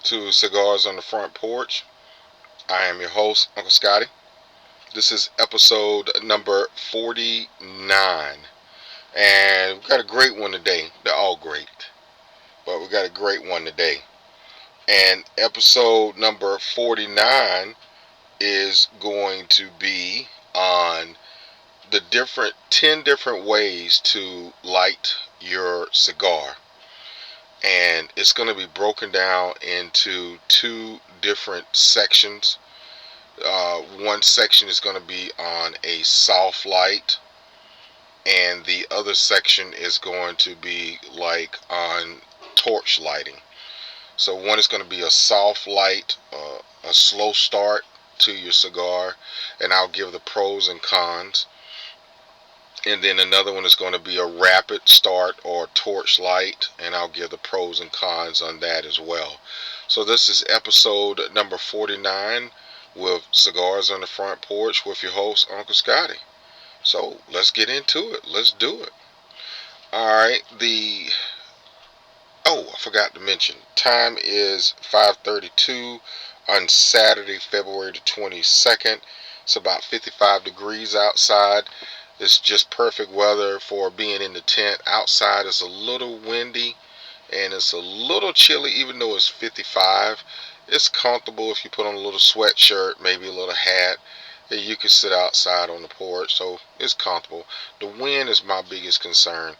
to Cigars on the Front Porch. I am your host, Uncle Scotty. This is episode number 49. And we've got a great one today. They're all great, but we got a great one today. And episode number 49 is going to be on the 10 different ways to light your cigar. And it's going to be broken down into two different sections. One section is going to be on a soft light, and the other section is going to be like on torch lighting. So one is going to be a soft light, a slow start to your cigar, and I'll give the pros and cons. And then another one is going to be a rapid start or torch light, and I'll give the pros and cons on that as well. So this is episode number 49 with Cigars on the Front Porch with your host, Uncle Scotty. So let's get into it. Let's do it. Alright, I forgot to mention, time is 5:32 on Saturday, February the 22nd. It's about 55 degrees outside. It's just perfect weather for being in the tent. Outside is a little windy and it's a little chilly, even though it's 55. It's comfortable if you put on a little sweatshirt, maybe a little hat. You can sit outside on the porch, so it's comfortable. The wind is my biggest concern.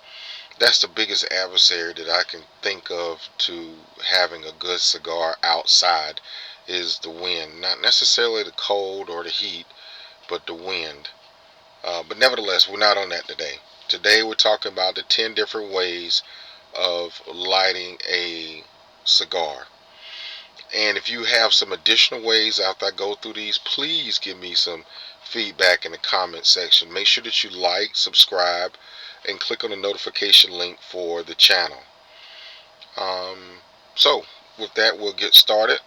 That's the biggest adversary that I can think of to having a good cigar outside is the wind. Not necessarily the cold or the heat, but the wind. But nevertheless, we're not on that today. Today we're talking about the 10 different ways of lighting a cigar. And if you have some additional ways after I go through these, please give me some feedback in the comment section. Make sure that you like, subscribe, and click on the notification link for the channel. So with that, we'll get started.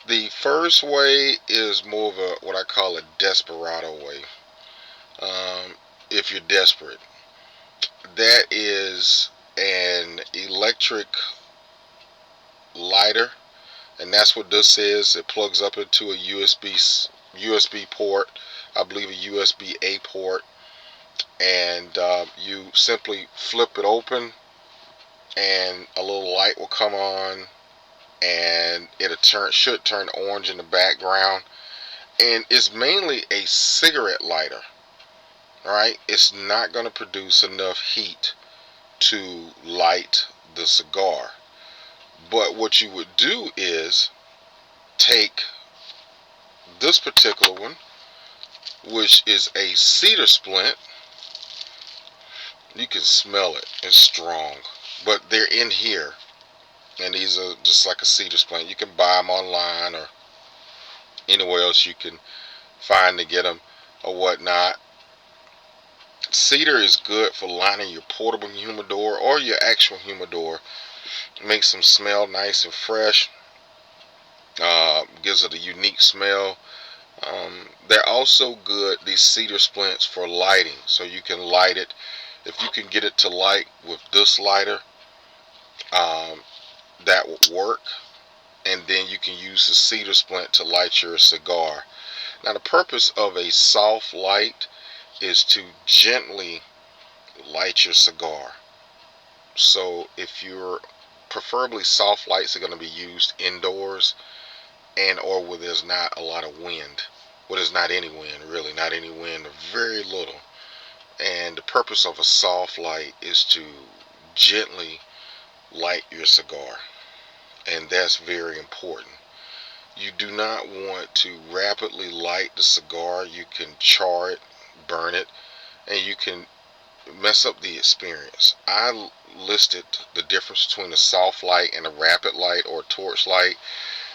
The first way is more of a what I call a desperado way. If you're desperate, that is an electric lighter, and that's what this is. It plugs up into a USB port, I believe a USB-A port, and you simply flip it open and a little light will come on, and should turn orange in the background, and it's mainly a cigarette lighter. Alright, it's not going to produce enough heat to light the cigar. But what you would do is take this particular one, which is a cedar splint. You can smell it. It's strong. But they're in here. And these are just like a cedar splint. You can buy them online or anywhere else you can find to get them or whatnot. Cedar is good for lining your portable humidor or your actual humidor. Makes them smell nice and fresh. Gives it a unique smell. They're also good, these cedar splints, for lighting. So you can light it. If you can get it to light with this lighter, that would work. And then you can use the cedar splint to light your cigar. Now the purpose of a soft light is to gently light your cigar. So if you're preferably soft lights are going to be used indoors and or where there's not a lot of wind. Well, there's not any wind, really, not any wind, or very little. And the purpose of a soft light is to gently light your cigar, and that's very important. You do not want to rapidly light the cigar. You can char it, burn it, and you can mess up the experience. I listed the difference between a soft light and a rapid light or torch light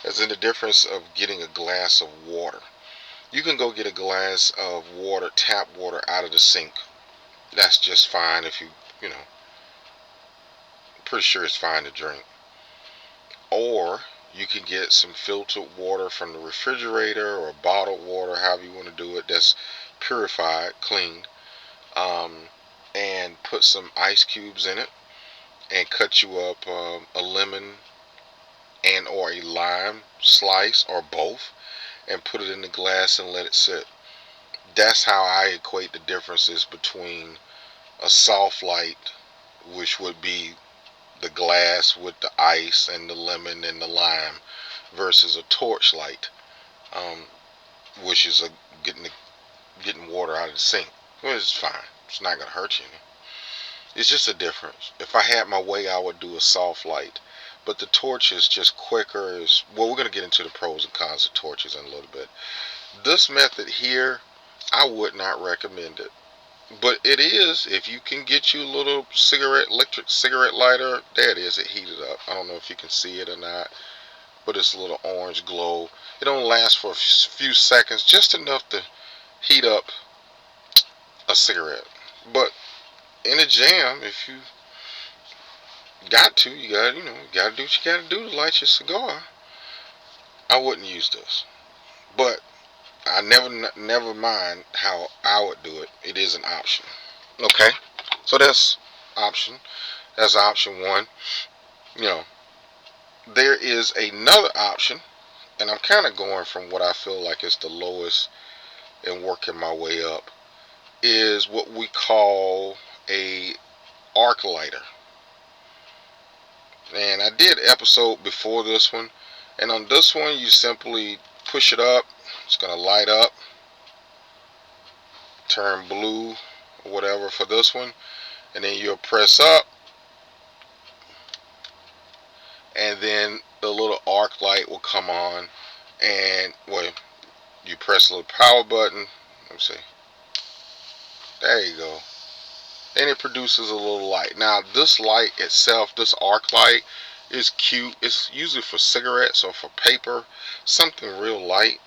as in the difference of getting a glass of water. You can go get a glass of water, tap water, out of the sink. That's just fine if pretty sure it's fine to drink. Or you can get some filtered water from the refrigerator or bottled water, however you want to do it, that's purified, cleaned, and put some ice cubes in it and cut you up a lemon and or a lime slice or both, and put it in the glass and let it sit. That's how I equate the differences between a soft light, which would be the glass with the ice and the lemon and the lime, versus a torch light, um, which is a getting water out of the sink. Well, it's fine. It's not gonna hurt you any. It's just a difference. If I had my way, I would do a soft light. But the torch is just quicker. Well, we're going to get into the pros and cons of torches in a little bit. This method here, I would not recommend it. But it is, if you can get you a little electric cigarette lighter, there it is, it heated up. I don't know if you can see it or not, but it's a little orange glow. It don't last for a few seconds, just enough to heat up a cigarette. But in a jam, if you got to, you gotta do what you gotta do to light your cigar. I wouldn't use this, but I never mind how I would do it. It is an option. Okay, so option. That's option one. You know, there is another option, and I'm kind of going from what I feel like is the lowest and working my way up. Is what we call a arc lighter. And I did an episode before this one, and on this one you simply push it up. It's gonna light up, turn blue or whatever for this one, and then you'll press up, and then the little arc light will come on, and well, you press a little power button. Let me see. There you go. And it produces a little light. Now this light itself, this arc light, is cute. It's usually for cigarettes or for paper, something real light.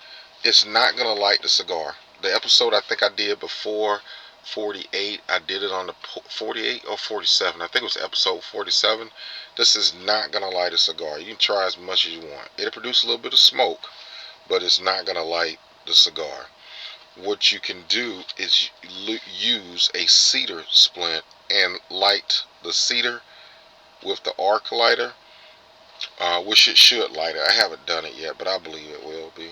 It's not gonna light the cigar. The episode I think I did before 48, I did it on the 48 or 47. I think it was episode 47. This is not gonna light a cigar. You can try as much as you want. It'll produce a little bit of smoke, but it's not gonna light the cigar. What you can do is use a cedar splint and light the cedar with the arc lighter, which it should light it. I haven't done it yet, but I believe it will be.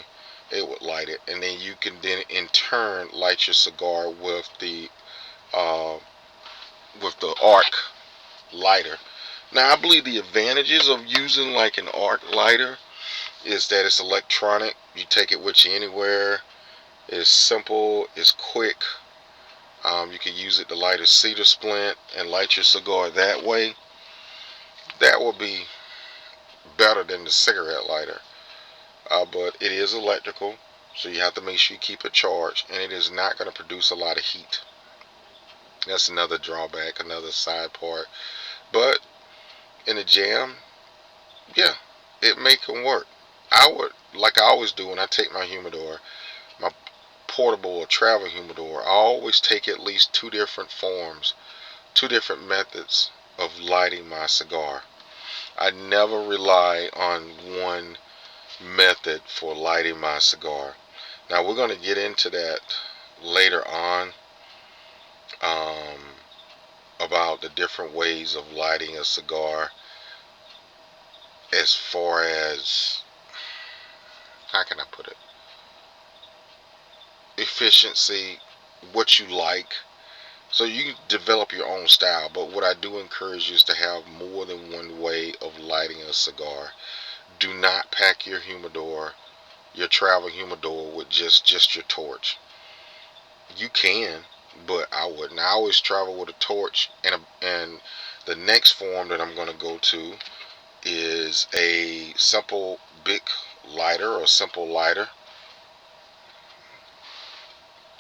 It would light it, and then you can then in turn light your cigar uh, with the arc lighter. Now I believe the advantages of using like an arc lighter is that it's electronic. You take it with you anywhere. It's simple, it's quick. You can use it to light a cedar splint and light your cigar that way. That will be better than the cigarette lighter. But it is electrical, so you have to make sure you keep it charged, and it is not going to produce a lot of heat. That's another drawback, another side part. But in a jam, yeah, it make them work. I would, like I always do when I take my humidor, my portable or travel humidor, I always take at least two different forms, two different methods of lighting my cigar. I never rely on one method for lighting my cigar. Now we're going to get into that later on, um, about the different ways of lighting a cigar, as far as, how can I put it, efficiency, what you like. So you develop your own style, but what I do encourage you is to have more than one way of lighting a cigar. Do not pack your humidor, your travel humidor, with just your torch. You can, but I wouldn't. I always travel with a torch, and the next form that I'm going to go to is a simple big lighter or simple lighter.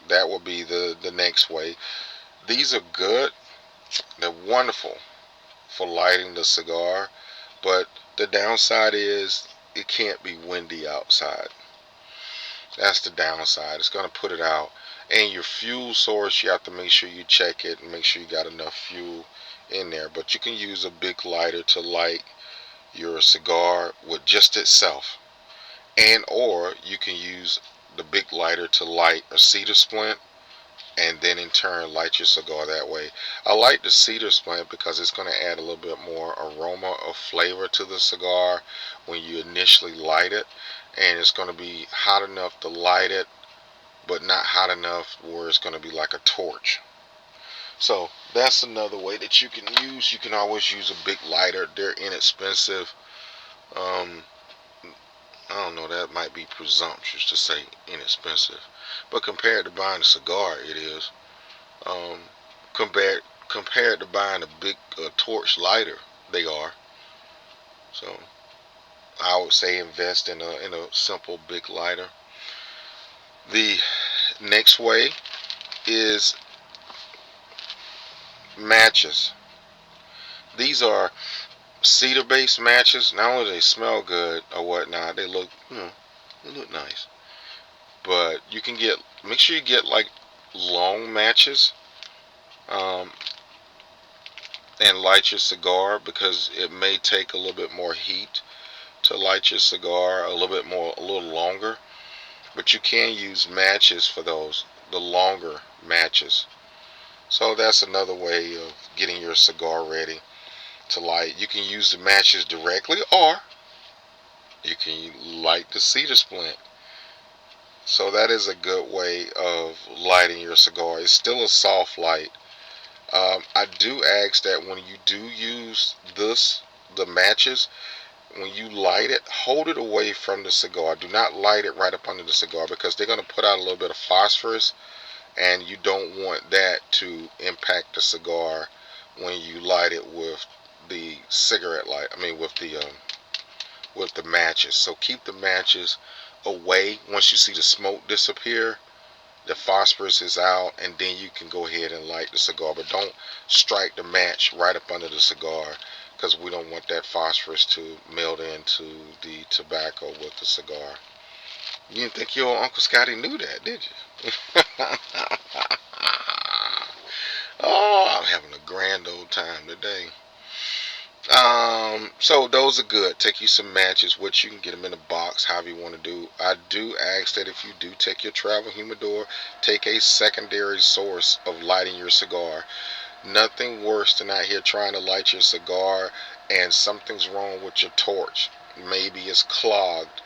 That will be the next way. These are good. They're wonderful for lighting the cigar, but the downside is it can't be windy outside. That's the downside. It's going to put it out. And your fuel source, you have to make sure you check it and make sure you got enough fuel in there. But you can use a big lighter to light your cigar with just itself. And or you can use the big lighter to light a cedar splint and then in turn light your cigar that way. I like the cedar splint because it's going to add a little bit more aroma or flavor to the cigar when you initially light it, and it's going to be hot enough to light it but not hot enough where it's going to be like a torch. So that's another way that you can use. You can always use a big lighter. They're inexpensive. um, I don't know, that might be presumptuous to say inexpensive, but compared to buying a cigar, it is. Um, compared to buying a big torch lighter, they are. So I would say invest in a simple big lighter. The next way is matches. These are cedar-based matches. Not only do they smell good or whatnot, they look, they look nice. But you can make sure you get like long matches, um, and light your cigar, because it may take a little bit more heat to light your cigar, a little longer. But you can use matches for those, the longer matches. So that's another way of getting your cigar ready to light. You can use the matches directly, or you can light the cedar splint. So that is a good way of lighting your cigar. It's still a soft light. I do ask that when you do use the matches, when you light it, hold it away from the cigar. Do not light it right up under the cigar, because they're going to put out a little bit of phosphorus, and you don't want that to impact the cigar when you light it with the cigarette light. I mean, with the matches. So keep the matches away. Once you see the smoke disappear, the phosphorus is out, and then you can go ahead and light the cigar. But don't strike the match right up under the cigar, because we don't want that phosphorus to melt into the tobacco with the cigar. You didn't think your Uncle Scotty knew that, did you? Oh, I'm having a grand old time today. So those are good. Take you some matches, which you can get them in a box, however you want to do. I do ask that if you do take your travel humidor, take a secondary source of lighting your cigar. Nothing worse than out here trying to light your cigar and something's wrong with your torch. Maybe it's clogged.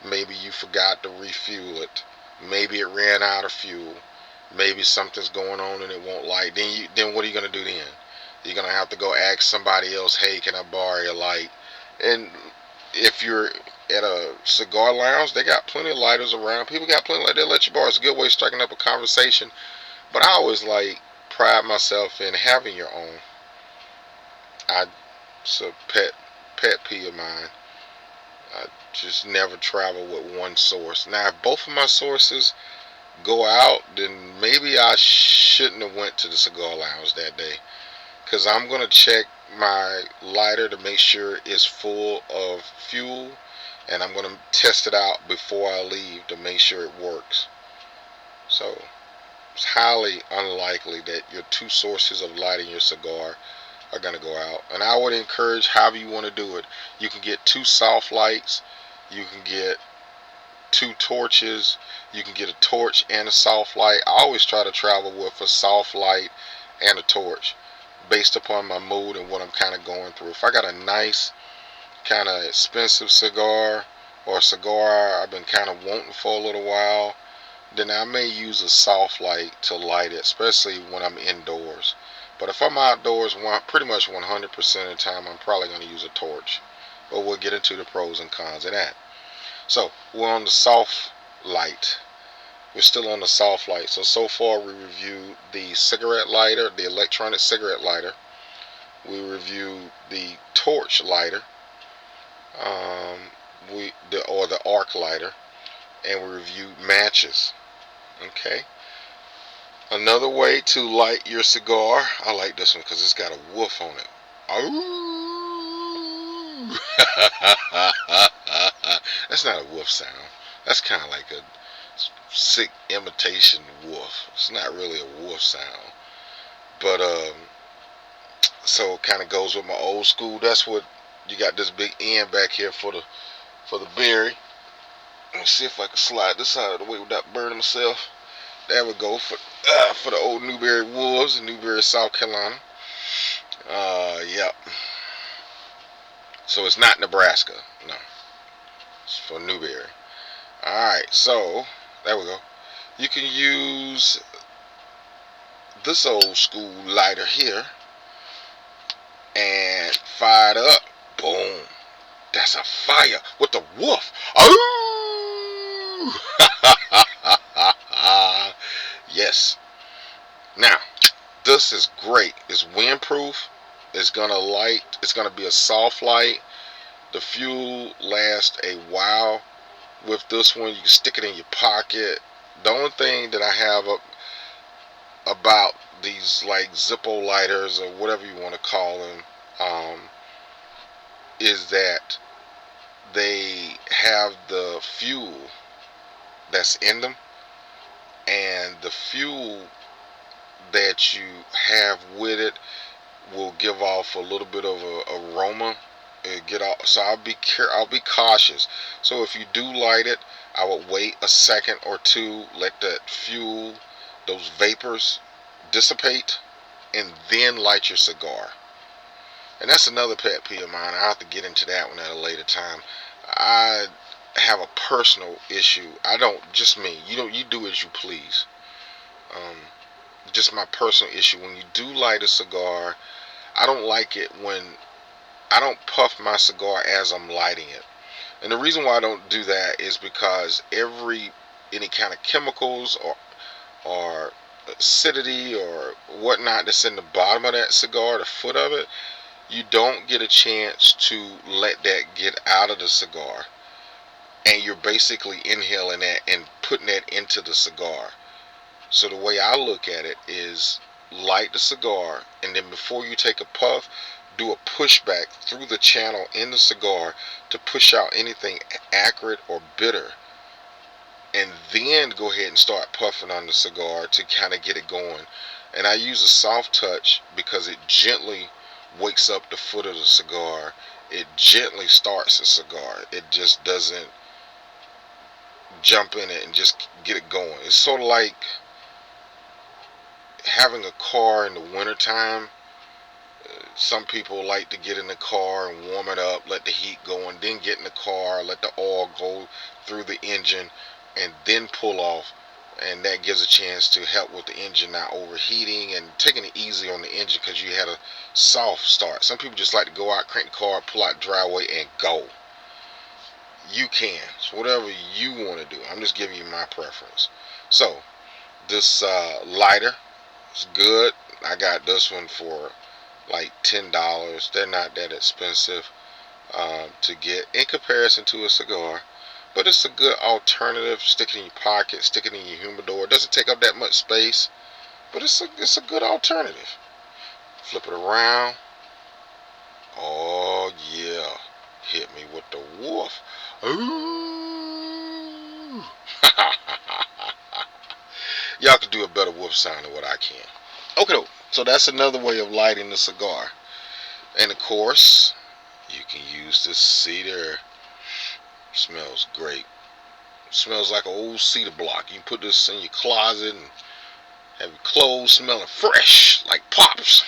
Maybe you forgot to refuel it. Maybe it ran out of fuel. Maybe something's going on and it won't light. Then what are you gonna do then? You're gonna have to go ask somebody else, hey, can I borrow your light? And if you're at a cigar lounge, they got plenty of lighters around. People got plenty of lighters. They'll let you borrow. It's a good way of striking up a conversation. But I always pride myself in having your own. It's a pet peeve of mine. I just never travel with one source. Now, if both of my sources go out, then maybe I shouldn't have went to the cigar lounge that day, because I'm going to check my lighter to make sure it's full of fuel, and I'm going to test it out before I leave to make sure it works. So it's highly unlikely that your two sources of lighting your cigar are going to go out. And I would encourage, however you want to do it, you can get two soft lights, you can get two torches, you can get a torch and a soft light. I always try to travel with a soft light and a torch, based upon my mood and what I'm kind of going through. If I got a nice kind of expensive cigar, or a cigar I've been kind of wanting for a little while, then I may use a soft light to light it, especially when I'm indoors. But if I'm outdoors, pretty much 100% of the time, I'm probably going to use a torch. But we'll get into the pros and cons of that. So we're on the soft light. We're still on the soft light. So far we reviewed the cigarette lighter, the electronic cigarette lighter. We reviewed the torch lighter, or the arc lighter, and we reviewed matches. Okay. Another way to light your cigar, I like this one because it's got a woof on it. That's not a woof sound. That's kind of like a sick imitation woof. It's not really a woof sound. But so it kind of goes with my old school. That's what you got, this big end back here for the berry. Let me see if I can slide this out of the way without burning myself. There we go for the old Newberry Wolves in Newberry, South Carolina. Yep. So it's not Nebraska. No. It's for Newberry. Alright, so there we go. You can use this old school lighter here and fire it up. Boom. That's a fire with the woof. Oh! Yes. Now, this is great. It's windproof. It's gonna light. It's gonna be a soft light. The fuel lasts a while. With this one, you can stick it in your pocket. The only thing that I have about these like Zippo lighters or whatever you want to call them, is that they have the fuel that's in them, and the fuel that you have with it will give off a little bit of a aroma. Get off, so I'll be cautious. So if you do light it, I would wait a second or two, let that fuel, those vapors dissipate, and then light your cigar. And that's another pet peeve of mine. I have to get into that one at a later time. I have a personal issue. I don't, just me. You do as you please. Just my personal issue. When you do light a cigar, I don't like it when I don't puff my cigar as I'm lighting it. And the reason why I don't do that is because any kind of chemicals or acidity or whatnot that's in the bottom of that cigar, the foot of it, you don't get a chance to let that get out of the cigar. And you're basically inhaling that and putting that into the cigar. So the way I look at it is light the cigar, and then before you take a puff, do a pushback through the channel in the cigar to push out anything acrid or bitter, and then go ahead and start puffing on the cigar to kind of get it going. And I use a soft touch because it gently wakes up the foot of the cigar. It gently starts the cigar. It just doesn't jump in it and just get it going. It's sort of like having a car in the wintertime. Some people like to get in the car and warm it up, let the heat go, and then get in the car, let the oil go through the engine, and then pull off. And that gives a chance to help with the engine not overheating and taking it easy on the engine because you had a soft start. Some people just like to go out, crank the car, pull out the driveway, and go. You can. It's whatever you want to do. I'm just giving you my preference. So, this lighter is good. I got this one for like $10. They're not that expensive to get in comparison to a cigar, but it's a good alternative. Stick it in your pocket, stick it in your humidor. It doesn't take up that much space, but it's a good alternative. Flip it around. Oh yeah, hit me with the wolf. Ooh. Y'all can do a better wolf sound than what I can. Okay, so that's another way of lighting the cigar. And of course, you can use this cedar. Smells great. Smells like an old cedar block. You can put this in your closet and have your clothes smelling fresh like pops.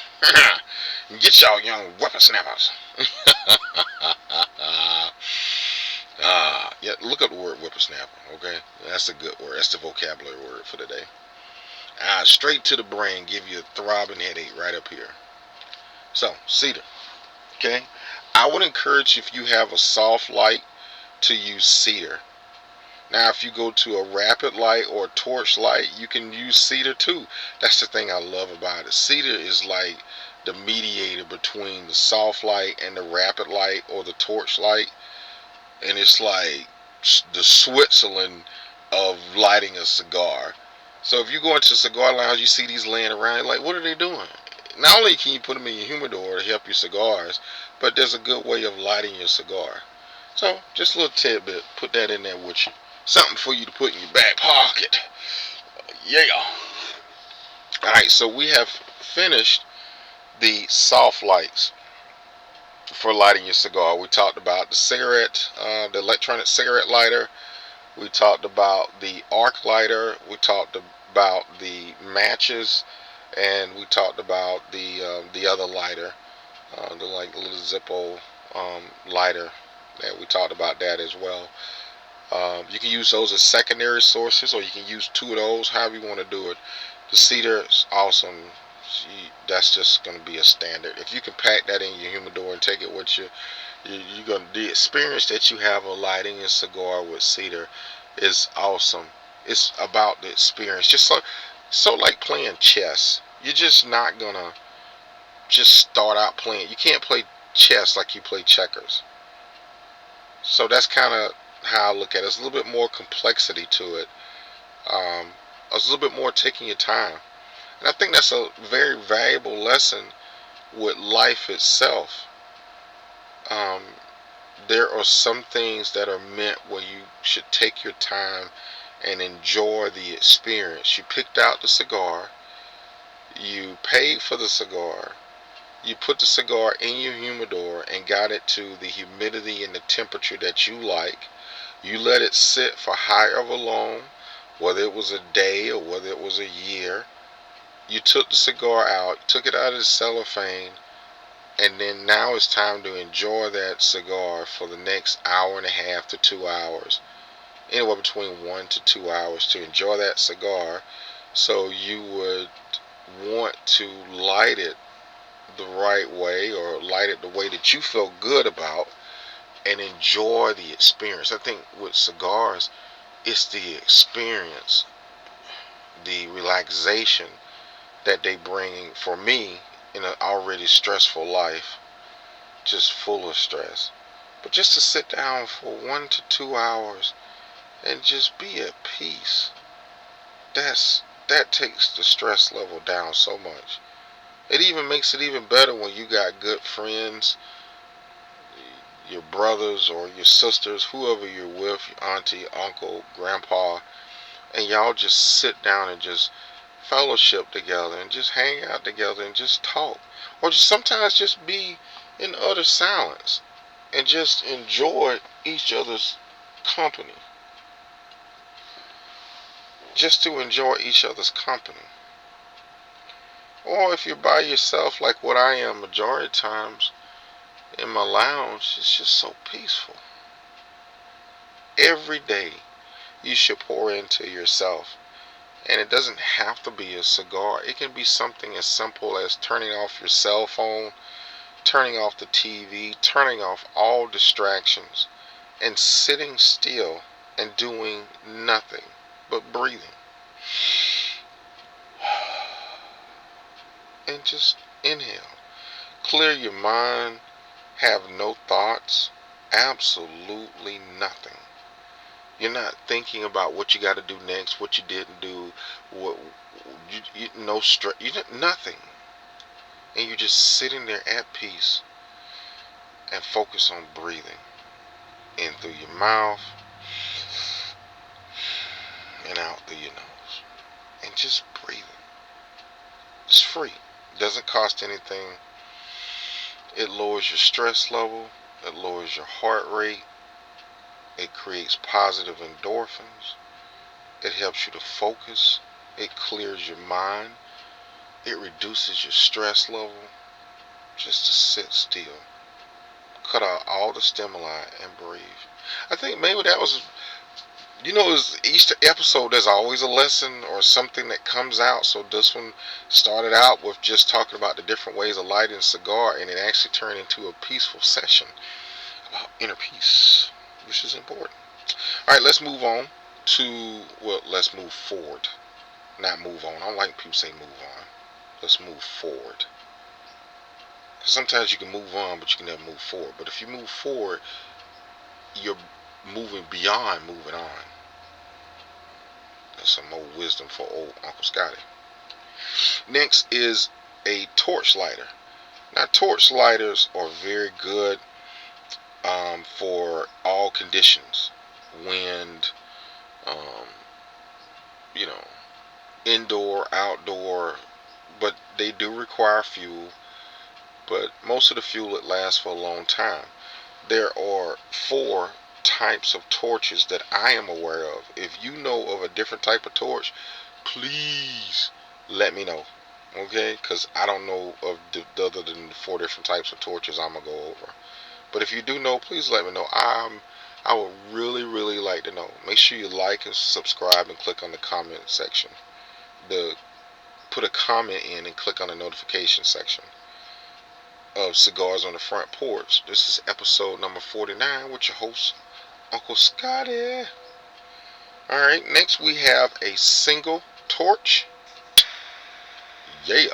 And get y'all young whippersnappers. Yeah, look up the word whippersnapper, okay? That's a good word. That's the vocabulary word for today. Straight to the brain, give you a throbbing headache right up here. So, cedar. Okay? I would encourage, if you have a soft light, to use cedar. Now, if you go to a rapid light or a torch light, you can use cedar too. That's the thing I love about it. Cedar is like the mediator between the soft light and the rapid light or the torch light. And it's like the Switzerland of lighting a cigar. So if you go into a cigar lounge, you see these laying around, like, what are they doing? Not only can you put them in your humidor to help your cigars, but there's a good way of lighting your cigar. So, just a little tidbit. Put that in there with you. Something for you to put in your back pocket. Yeah. Alright, so we have finished the soft lights for lighting your cigar. We talked about the cigarette, the electronic cigarette lighter. We talked about the arc lighter. We talked about the matches, and we talked about the other lighter, the like little Zippo lighter. That we talked about that as well. You can use those as secondary sources, or you can use two of those, however you want to do it. The cedar is awesome. That's just going to be a standard. If you can pack that in your humidor and take it with you, you're going to, the experience that you have of lighting a cigar with cedar is awesome. It's about the experience. Just so like playing chess. You're just not gonna just start out playing. You can't play chess like you play checkers. So that's kind of how I look at it. It's a little bit more complexity to it. It's a little bit more taking your time. And I think that's a very valuable lesson with life itself. Um, there are some things that are meant where you should take your time and enjoy the experience. You picked out the cigar, you paid for the cigar, you put the cigar in your humidor and got it to the humidity and the temperature that you like. You let it sit for however long, whether it was a day or whether it was a year. You took the cigar out, took it out of the cellophane, and then now it's time to enjoy that cigar for the next hour and a half to 2 hours. Anywhere between 1 to 2 hours to enjoy that cigar. So you would want to light it the right way, or light it the way that you feel good about, and enjoy the experience. I think with cigars, it's the experience, the relaxation that they bring for me in an already stressful life, just full of stress. But just to sit down for 1 to 2 hours and just be at peace, that takes the stress level down so much. It even makes it even better when you got good friends, your brothers or your sisters, whoever you're with, your auntie, uncle, grandpa, and y'all just sit down and just fellowship together and just hang out together and just talk. Or just sometimes just be in utter silence and just enjoy each other's company. Just to enjoy each other's company. Or if you're by yourself like what I am majority of times in my lounge, it's just so peaceful. Every day you should pour into yourself. And it doesn't have to be a cigar. It can be something as simple as turning off your cell phone, turning off the TV, turning off all distractions, and sitting still and doing nothing but breathing. And just inhale. Clear your mind. Have no thoughts. Absolutely nothing. You're not thinking about what you got to do next, what you didn't do, what no stress, nothing, and you're just sitting there at peace and focus on breathing in through your mouth and out through your nose, and just breathing. It's free. It doesn't cost anything. It lowers your stress level. It lowers your heart rate. It creates positive endorphins. It helps you to focus. It clears your mind. It reduces your stress level. Just to sit still. Cut out all the stimuli and breathe. I think maybe that was, each episode there's always a lesson or something that comes out. So this one started out with just talking about the different ways of lighting a cigar, and it actually turned into a peaceful session about inner peace, which is important. Alright, let's move on let's move forward. Not move on. I don't like people say move on. Let's move forward. Because sometimes you can move on, but you can never move forward. But if you move forward, you're moving beyond moving on. That's some more wisdom for old Uncle Scotty. Next is a torch lighter. Now, torch lighters are very good for all conditions. Wind, indoor, outdoor, but they do require fuel. But most of the fuel, it lasts for a long time. There are 4 types of torches that I am aware of. If you know of a different type of torch, please let me know. Okay, because I don't know of the other than the 4 different types of torches I'm gonna go over. But if you do know, please let me know. I would really, really like to know. Make sure you like and subscribe and click on the comment section. Put a comment in and click on the notification section of Cigars on the Front Porch. This is episode number 49 with your host, Uncle Scotty. Alright, next we have a single torch. Yeah.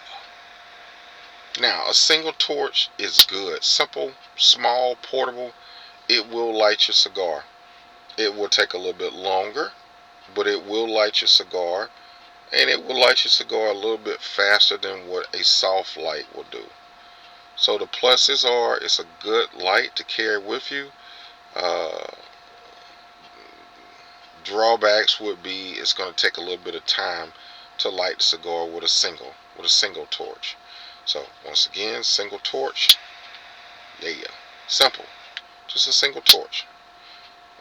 Now, a single torch is good. Simple, small, portable. It will light your cigar. It will take a little bit longer, but it will light your cigar. And it will light your cigar a little bit faster than what a soft light will do. So the pluses are, it's a good light to carry with you. Uh, Drawbacks would be, it's going to take a little bit of time to light the cigar with a single torch. So once again, single torch. Yeah, simple, just a single torch.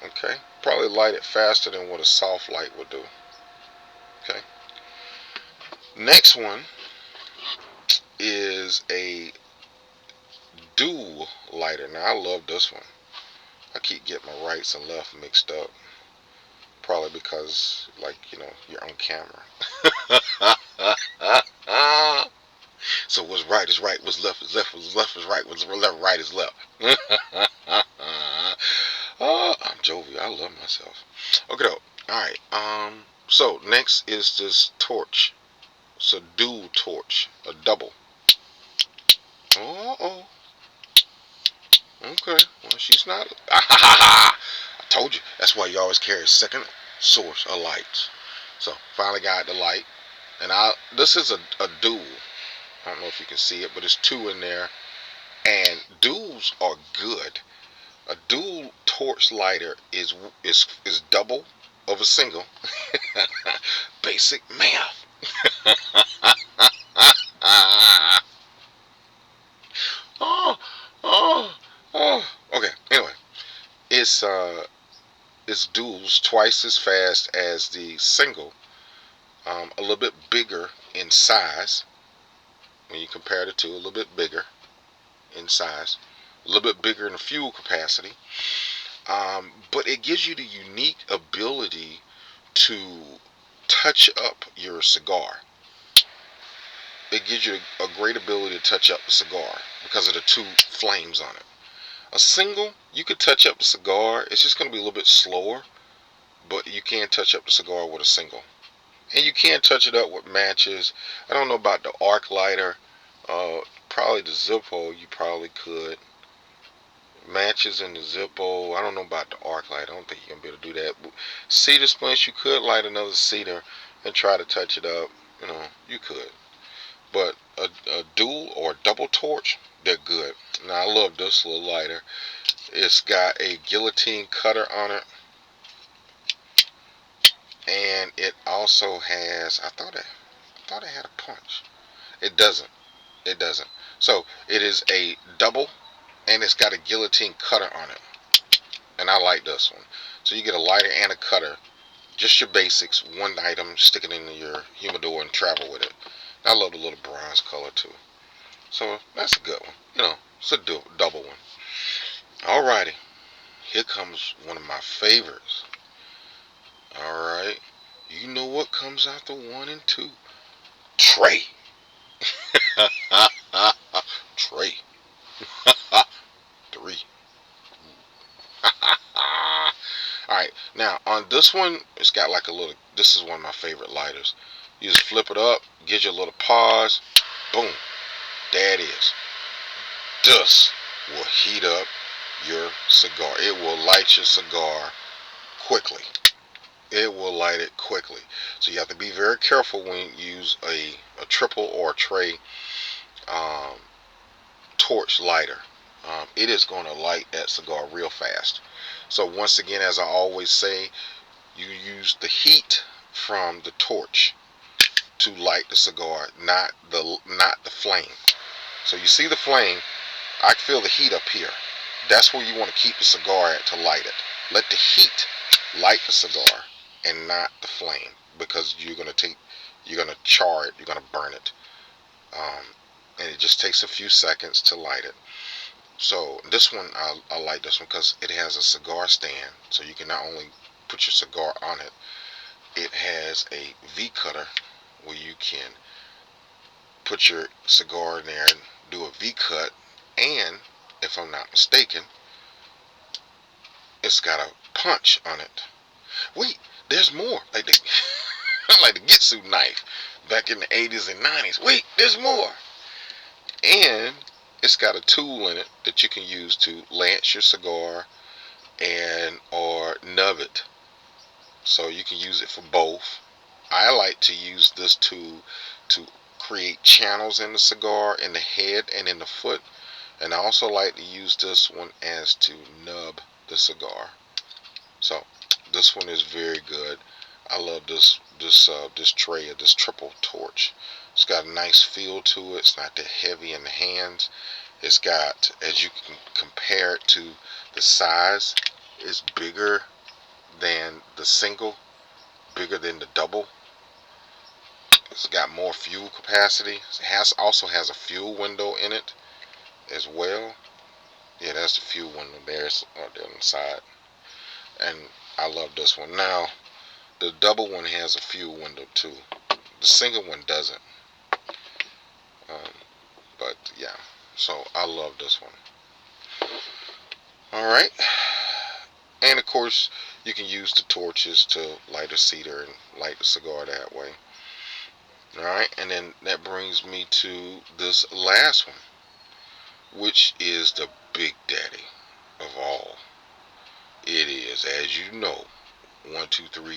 Okay, probably light it faster than what a soft light would do. Okay, next one is a dual lighter. Now I love this one. I keep getting my rights and left mixed up. Probably because, like, you're on camera. So what's right is right, what's left is left, what's left is right, what's left right is left. I'm jovial. I love myself. Okay, though. Alright, so next is this torch. It's a dual torch, a double. Oh. Okay, well, she's not. I told you. That's why you always carry a second source of lights. So, finally got the light. And this is a dual. I don't know if you can see it, but it's two in there. And duals are good. A dual torch lighter is double of a single. Basic math. Okay. Anyway, it's duals twice as fast as the single. A little bit bigger in size. When you compare the two, a little bit bigger in size, a little bit bigger in fuel capacity, but it gives you the unique ability to touch up your cigar. It gives you a great ability to touch up the cigar because of the two flames on it. A single, you could touch up the cigar. It's just going to be a little bit slower, but you can touch up the cigar with a single. And you can touch it up with matches. I don't know about the arc lighter. Probably the Zippo, you probably could. Matches in the Zippo. I don't know about the arc light. I don't think you're going to be able to do that. Cedar splints, you could light another cedar and try to touch it up. You could. But a dual or double torch, they're good. Now, I love this little lighter. It's got a guillotine cutter on it. And it also has, I thought it had a punch. It doesn't. So it is a double, and it's got a guillotine cutter on it. And I like this one. So you get a lighter and a cutter, just your basics, one item, stick it in your humidor and travel with it. And I love the little bronze color too. So that's a good one. It's a double one. Alrighty, here comes one of my favorites. Alright, you know what comes after 1 and 2? Tray. Tray. 3. Alright, now on this one, it's got like a little, this is one of my favorite lighters. You just flip it up, gives you a little pause, boom, there it is. This will heat up your cigar. It will light your cigar quickly. It will light it quickly. So you have to be very careful when you use a triple or a tray torch lighter. It is going to light that cigar real fast. So once again, as I always say, you use the heat from the torch to light the cigar, not the flame. So you see the flame, I feel the heat up here. That's where you want to keep the cigar at to light it. Let the heat light the cigar and not the flame, because you're going to take you're gonna char it, you're gonna burn it, and it just takes a few seconds to light it. So this one, I like this one because it has a cigar stand, so you can not only put your cigar on it, it has a V cutter where you can put your cigar in there and do a V cut, and if I'm not mistaken, it's got a punch on it. Wait, there's more. Like the like the Gitsu knife back in the 80s and 90s. Wait, there's more. And it's got a tool in it that you can use to lance your cigar and or nub it. So you can use it for both. I like to use this tool to create channels in the cigar, in the head and in the foot. And I also like to use this one as to nub the cigar. So this one is very good. I love this tray of this triple torch. It's got a nice feel to it. It's not that heavy in the hands. It's got, as you can compare it to the size, it's bigger than the single, bigger than the double. It's got more fuel capacity. It also has a fuel window in it as well. Yeah, that's the fuel window there. It's there on the side. And I love this one. Now, the double one has a fuel window too. The single one doesn't. But yeah, so I love this one. Alright. And of course, you can use the torches to light a cedar and light the cigar that way. Alright, and then that brings me to this last one, which is the big daddy of all. It is, as you know, 1, 2, 3,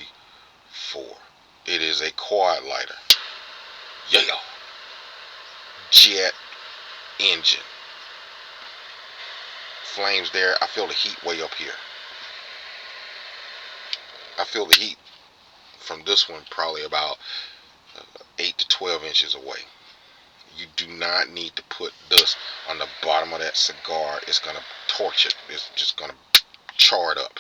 4. It is a quad lighter. Yeah. Jet engine. Flames there. I feel the heat way up here. I feel the heat from this one probably about 8 to 12 inches away. You do not need to put this on the bottom of that cigar. It's going to torch it. It's just going to char it up.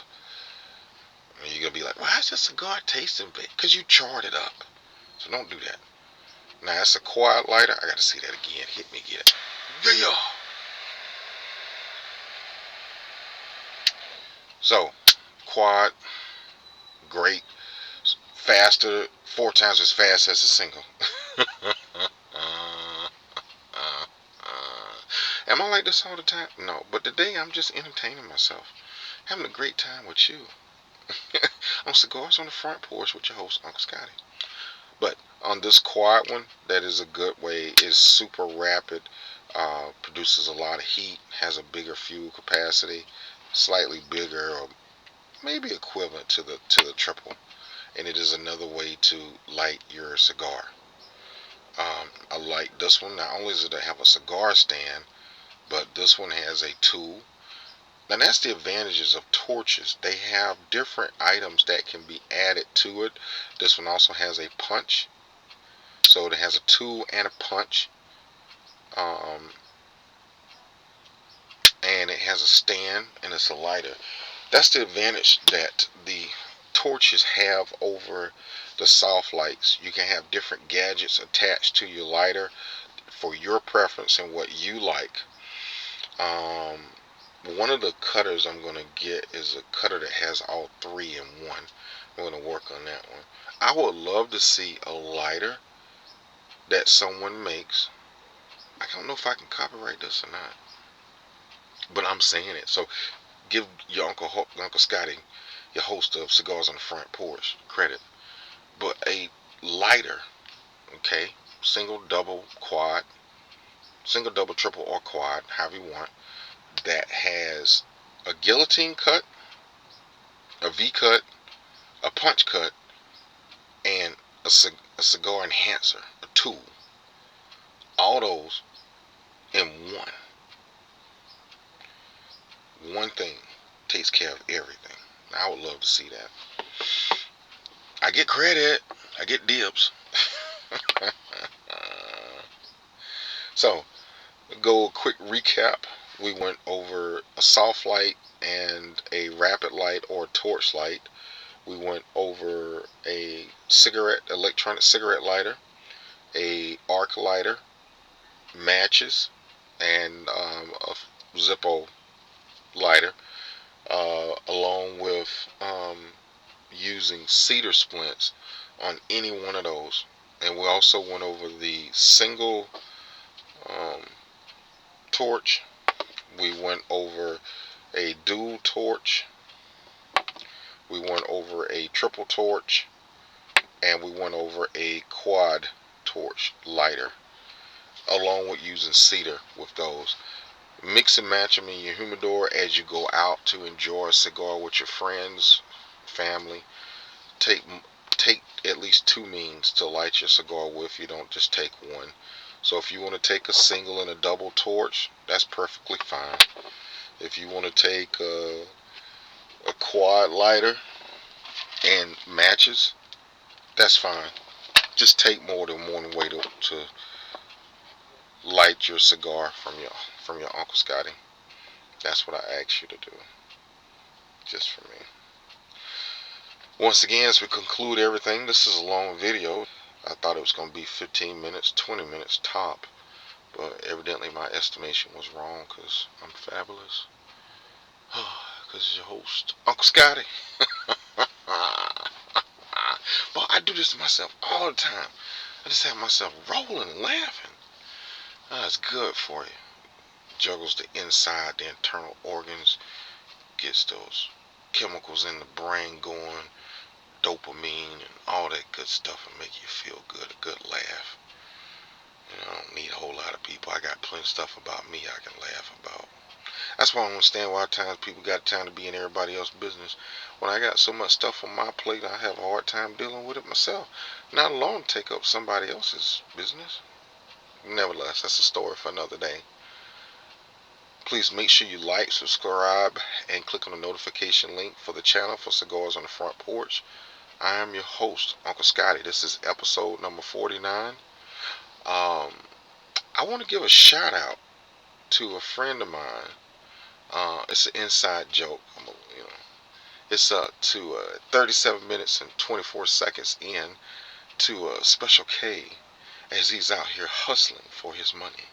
And you're going to be like, why is this cigar tasting bad? Because you charred it up. So don't do that. Now, it's a quad lighter. I got to see that again. Hit me, get it. Yeah. So, quad, great. Faster, 4 times as fast as a single. Am I like this all the time? No, but today I'm just entertaining myself, having a great time with you on Cigars on the Front Porch with your host, Uncle Scotty. But on this quad one, that is a good way. It's super rapid, produces a lot of heat, has a bigger fuel capacity, slightly bigger, or maybe equivalent to the triple. And it is another way to light your cigar. I like this one. Not only does it have a cigar stand, but this one has a tool. Now that's the advantages of torches. They have different items that can be added to it. This one also has a punch. So it has a tool and a punch. And it has a stand and it's a lighter. That's the advantage that the torches have over the soft lights. You can have different gadgets attached to your lighter for your preference and what you like. One of the cutters I'm going to get is a cutter that has all 3 in one. I'm going to work on that one. I would love to see a lighter that someone makes. I don't know if I can copyright this or not, but I'm saying it. So give your Uncle Scotty, your host of Cigars on the Front Porch, credit. But a lighter, okay, single, double, triple, or quad, however you want, that has a guillotine cut, a V cut, a punch cut, and a cigar enhancer, a tool. All those in one. One thing takes care of everything. I would love to see that. I get credit. I get dibs. So, go a quick recap. We went over a soft light and a rapid light or torch light. We went over a electronic cigarette lighter, a arc lighter, matches, and a Zippo lighter, along with using cedar splints on any one of those. And we also went over the single um, torch. We went over a dual torch. We went over a triple torch, and we went over a quad torch lighter, along with using cedar with those. Mix and match them in your humidor as you go out to enjoy a cigar with your friends, family. Take take at least two means to light your cigar with. You don't just take one. So if you want to take a single and a double torch, that's perfectly fine. If you want to take a quad lighter and matches, that's fine. Just take more than one way to light your cigar from your Uncle Scotty. That's what I ask you to do, just for me. Once again, as we conclude everything, this is a long video. I thought it was going to be 15 minutes, 20 minutes top, but evidently my estimation was wrong, because I'm fabulous. Because it's your host, Uncle Scotty. But I do this to myself all the time. I just have myself rolling and laughing. It's good for you. Juggles the inside, the internal organs, gets those chemicals in the brain going, dopamine and all that good stuff, and make you feel good, a good laugh. I don't need a whole lot of people. I got plenty of stuff about me I can laugh about. That's why I don't understand why times people got time to be in everybody else's business. When I got so much stuff on my plate, I have a hard time dealing with it myself. Not alone to take up somebody else's business. Nevertheless, that's a story for another day. Please make sure you like, subscribe, and click on the notification link for the channel for Cigars on the Front Porch. I am your host, Uncle Scotty. This is episode number 49. I want to give a shout out to a friend of mine. It's an inside joke. It's to 37 minutes and 24 seconds in to Special K, as he's out here hustling for his money.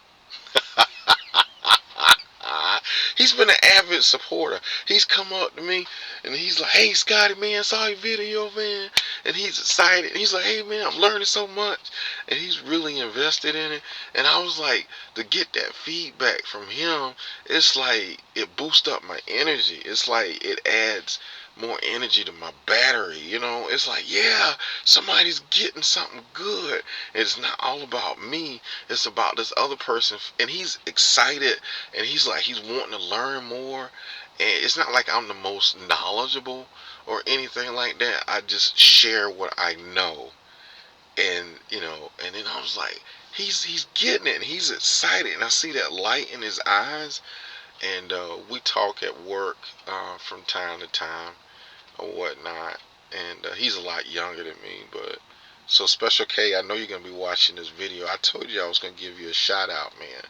He's been an avid supporter. He's come up to me and he's like, "Hey Scotty, man, I saw your video, man," and he's excited. He's like, "Hey man, I'm learning so much," and he's really invested in it. And I was like, to get that feedback from him, it's like it boosts up my energy. It's like it adds more energy to my battery. It's like, yeah, somebody's getting something good. It's not all about me. It's about this other person, and he's excited, and he's wanting to learn more. And it's not like I'm the most knowledgeable or anything like that. I just share what I know. And and then I was like, he's getting it, and he's excited, and I see that light in his eyes. And we talk at work from time to time or whatnot. And he's a lot younger than me, but so Special K, I know you're gonna be watching this video. I told you I was gonna give you a shout out, man.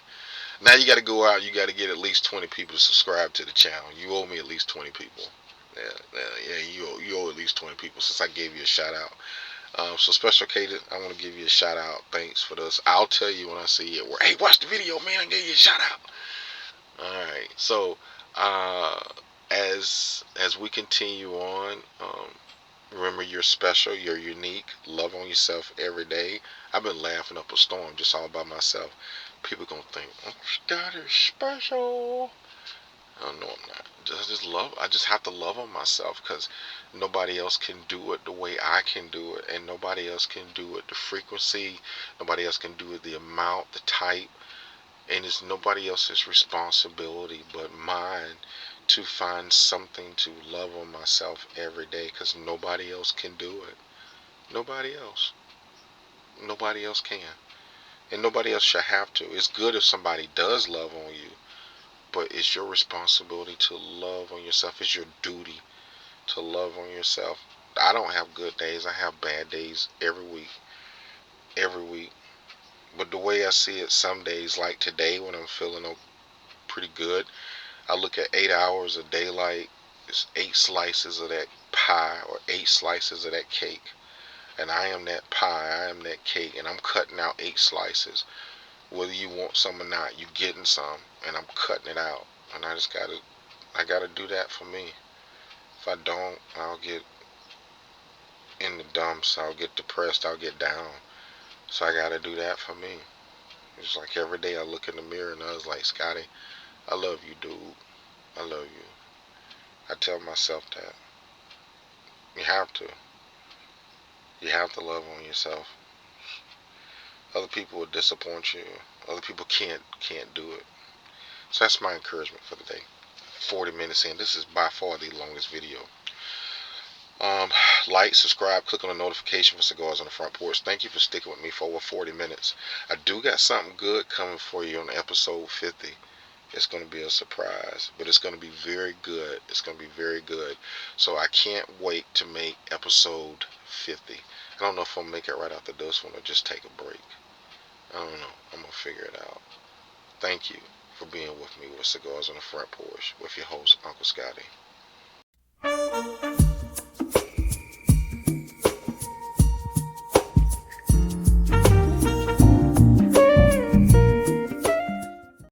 Now you got to go out. You got to get at least 20 people to subscribe to the channel. You owe me at least 20 people. Yeah. You owe at least 20 people since I gave you a shout out. So Special K, I want to give you a shout out. Thanks for this. I'll tell you when I see you at work. Hey, watch the video, man. I gave you a shout out. All right. So as we continue on, remember you're special. You're unique. Love on yourself every day. I've been laughing up a storm just all by myself. People gonna think, "Oh, Scott is special." Oh no, I'm not. I just have to love on myself, because nobody else can do it the way I can do it, and nobody else can do it the frequency. Nobody else can do it the amount, the type, and it's nobody else's responsibility but mine to find something to love on myself every day, because nobody else can do it. Nobody else. Nobody else can. And nobody else should have to. It's good if somebody does love on you, but it's your responsibility to love on yourself. It's your duty to love on yourself. I don't have good days. I have bad days every week. Every week. But the way I see it, some days, like today when I'm feeling pretty good, I look at 8 hours of daylight. It's 8 slices of that pie or 8 slices of that cake. And I am that pie, I am that cake, and I'm cutting out 8 slices. Whether you want some or not, you getting some, and I'm cutting it out. And I gotta do that for me. If I don't, I'll get in the dumps, I'll get depressed, I'll get down. So I gotta do that for me. It's like every day I look in the mirror and I was like, Scotty, I love you, dude. I love you. I tell myself that. You have to. You have to love on yourself. Other people will disappoint you. Other people can't do it. So that's my encouragement for the day. 40 minutes in. This is by far the longest video. Um, like, subscribe, click on the notification for Cigars on the Front Porch. Thank you for sticking with me for over 40 minutes. I do got something good coming for you on episode 50. It's going to be a surprise, but it's going to be very good. It's going to be very good. So I can't wait to make episode 50. I don't know if I'll make it right after this one or just take a break. I don't know. I'm going to figure it out. Thank you for being with me with Cigars on the Front Porch with your host, Uncle Scotty.